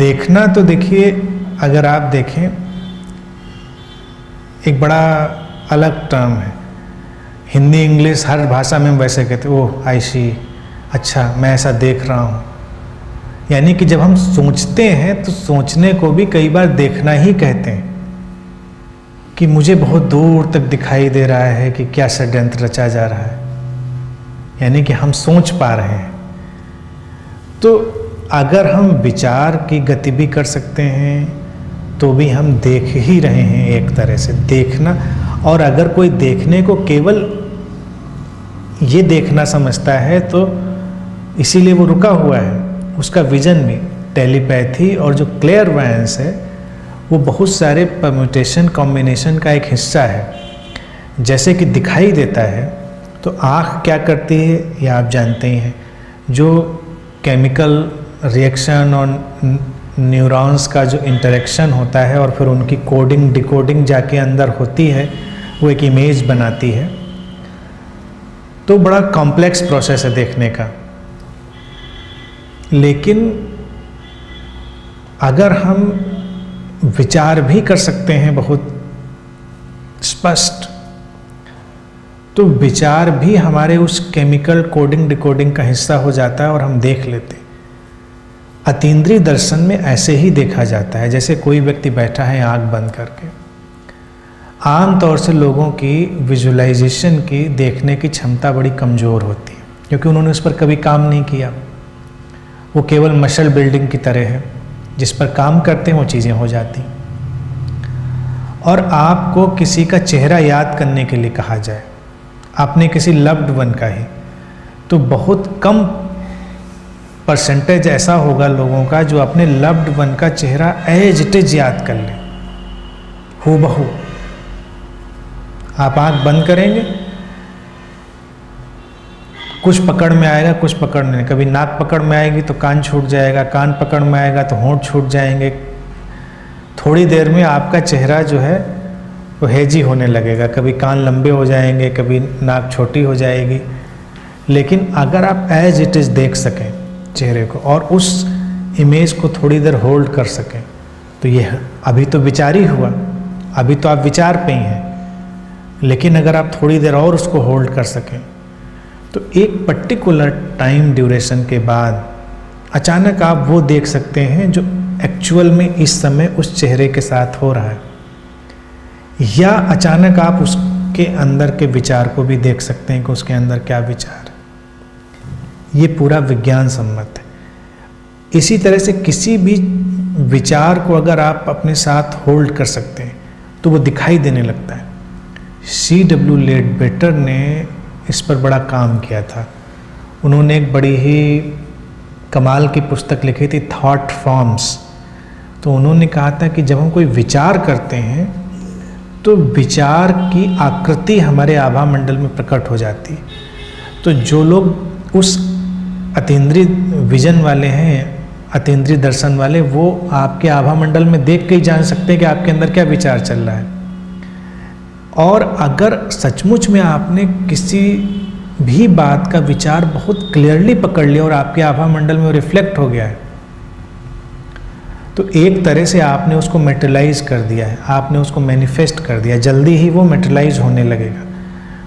देखना तो देखिए, अगर आप देखें एक बड़ा अलग टर्म है। हिंदी इंग्लिश हर भाषा में हम वैसे कहते हैं, ओह आई सी, अच्छा मैं ऐसा देख रहा हूँ। यानी कि जब हम सोचते हैं तो सोचने को भी कई बार देखना ही कहते हैं, कि मुझे बहुत दूर तक दिखाई दे रहा है कि क्या षड्यंत्र रचा जा रहा है, यानी कि हम सोच पा रहे हैं। तो अगर हम विचार की गति भी कर सकते हैं तो भी हम देख ही रहे हैं, एक तरह से देखना। और अगर कोई देखने को केवल ये देखना समझता है तो इसीलिए वो रुका हुआ है। उसका विजन भी, टेलीपैथी और जो क्लेयरवायंस है वो बहुत सारे परम्यूटेशन कॉम्बिनेशन का एक हिस्सा है। जैसे कि दिखाई देता है तो आँख क्या करती है ये आप जानते ही हैं, जो केमिकल रिएक्शन और न्यूरॉन्स का जो इंटरेक्शन होता है और फिर उनकी कोडिंग डिकोडिंग जाके अंदर होती है, वो एक इमेज बनाती है। तो बड़ा कॉम्प्लेक्स प्रोसेस है देखने का। लेकिन अगर हम विचार भी कर सकते हैं बहुत स्पष्ट, तो विचार भी हमारे उस केमिकल कोडिंग डिकोडिंग का हिस्सा हो जाता है और हम देख लेते हैं। अतीन्द्रिय दर्शन में ऐसे ही देखा जाता है, जैसे कोई व्यक्ति बैठा है आंख बंद करके। आम तौर से लोगों की विजुअलाइजेशन की, देखने की क्षमता बड़ी कमज़ोर होती है, क्योंकि उन्होंने उस पर कभी काम नहीं किया। वो केवल मसल बिल्डिंग की तरह है, जिस पर काम करते हैं वो चीज़ें हो जाती। और आपको किसी का चेहरा याद करने के लिए कहा जाए, आपने किसी लव्ड वन का ही, तो बहुत कम परसेंटेज ऐसा होगा लोगों का जो अपने लव्ड वन का चेहरा एज इट इज याद कर ले, हूबहू। आप आंख बंद करेंगे, कुछ पकड़ में आएगा, कुछ पकड़ में नहीं। कभी नाक पकड़ में आएगी तो कान छूट जाएगा, कान पकड़ में आएगा तो होंठ छूट जाएंगे। थोड़ी देर में आपका चेहरा जो है वो हेजी होने लगेगा, कभी कान लंबे हो जाएंगे, कभी नाक छोटी हो जाएगी। लेकिन अगर आप एज इट इज देख सकें चेहरे को और उस इमेज को थोड़ी देर होल्ड कर सकें, तो ये अभी तो विचार ही हुआ, अभी तो आप विचार पे ही हैं। लेकिन अगर आप थोड़ी देर और उसको होल्ड कर सकें तो एक पर्टिकुलर टाइम ड्यूरेशन के बाद अचानक आप वो देख सकते हैं जो एक्चुअल में इस समय उस चेहरे के साथ हो रहा है। या अचानक आप उसके अंदर के विचार को भी देख सकते हैं कि उसके अंदर क्या विचार है। ये पूरा विज्ञान सम्मत है। इसी तरह से किसी भी विचार को अगर आप अपने साथ होल्ड कर सकते हैं तो वो दिखाई देने लगता है। C.W. लेडबेटर ने इस पर बड़ा काम किया था। उन्होंने एक बड़ी ही कमाल की पुस्तक लिखी थी, थॉट फॉर्म्स। तो उन्होंने कहा था कि जब हम कोई विचार करते हैं तो विचार की आकृति हमारे आभा मंडल में प्रकट हो जाती है। तो जो लोग उस अतीन्द्रिय विजन वाले हैं, अतीन्द्रिय दर्शन वाले, वो आपके आभा मंडल में देख के ही जान सकते हैं कि आपके अंदर क्या विचार चल रहा है। और अगर सचमुच में आपने किसी भी बात का विचार बहुत क्लियरली पकड़ लिया और आपके आभा मंडल में वो रिफ्लेक्ट हो गया है, तो एक तरह से आपने उसको मेटेरियलाइज कर दिया है, आपने उसको मैनिफेस्ट कर दिया। जल्दी ही वो मेटेरियलाइज होने लगेगा,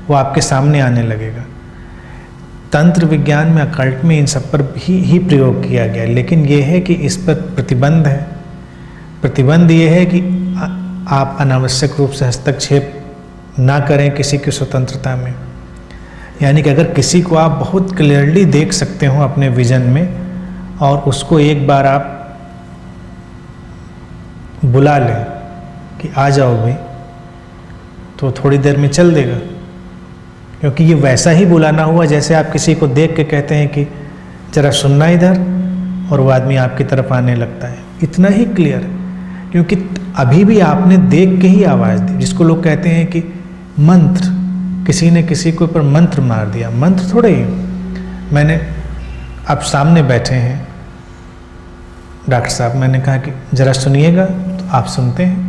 वो आपके सामने आने लगेगा। तंत्र विज्ञान में, अकल्ट में इन सब पर ही प्रयोग किया गया है। लेकिन ये है कि इस पर प्रतिबंध है। प्रतिबंध ये है कि आप अनावश्यक रूप से हस्तक्षेप ना करें किसी की स्वतंत्रता में। यानी कि अगर किसी को आप बहुत क्लियरली देख सकते हो अपने विजन में और उसको एक बार आप बुला लें कि आ जाओ भाई, तो थोड़ी देर में चल देगा। क्योंकि ये वैसा ही बुलाना हुआ जैसे आप किसी को देख के कहते हैं कि जरा सुनना इधर, और वो आदमी आपकी तरफ आने लगता है। इतना ही क्लियर है, क्योंकि अभी भी आपने देख के ही आवाज़ दी। जिसको लोग कहते हैं कि मंत्र, किसी ने किसी के ऊपर मंत्र मार दिया। मंत्र थोड़े ही, मैंने, आप सामने बैठे हैं डॉक्टर साहब, मैंने कहा कि ज़रा सुनिएगा, तो आप सुनते हैं।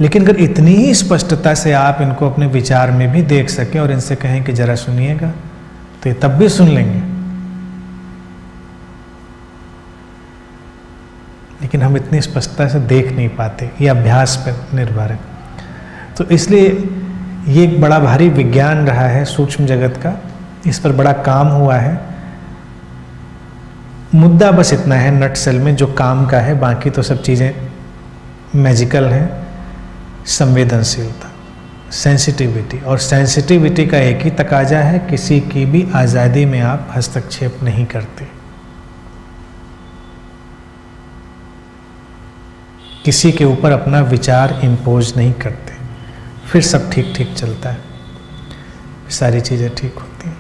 लेकिन अगर इतनी ही स्पष्टता से आप इनको अपने विचार में भी देख सकें और इनसे कहें कि ज़रा सुनिएगा, तो ये तब भी सुन लेंगे। लेकिन हम इतनी स्पष्टता से देख नहीं पाते, ये अभ्यास पर निर्भर है। तो इसलिए ये एक बड़ा भारी विज्ञान रहा है सूक्ष्म जगत का, इस पर बड़ा काम हुआ है। मुद्दा बस इतना है नटसेल में जो काम का है, बाकी तो सब चीज़ें मैजिकल हैं। संवेदनशीलता, सेंसिटिविटी, और सेंसिटिविटी का एक ही तकाजा है, किसी की भी आज़ादी में आप हस्तक्षेप नहीं करते, किसी के ऊपर अपना विचार इम्पोज नहीं करते, फिर सब ठीक ठीक चलता है, सारी चीज़ें ठीक होती हैं।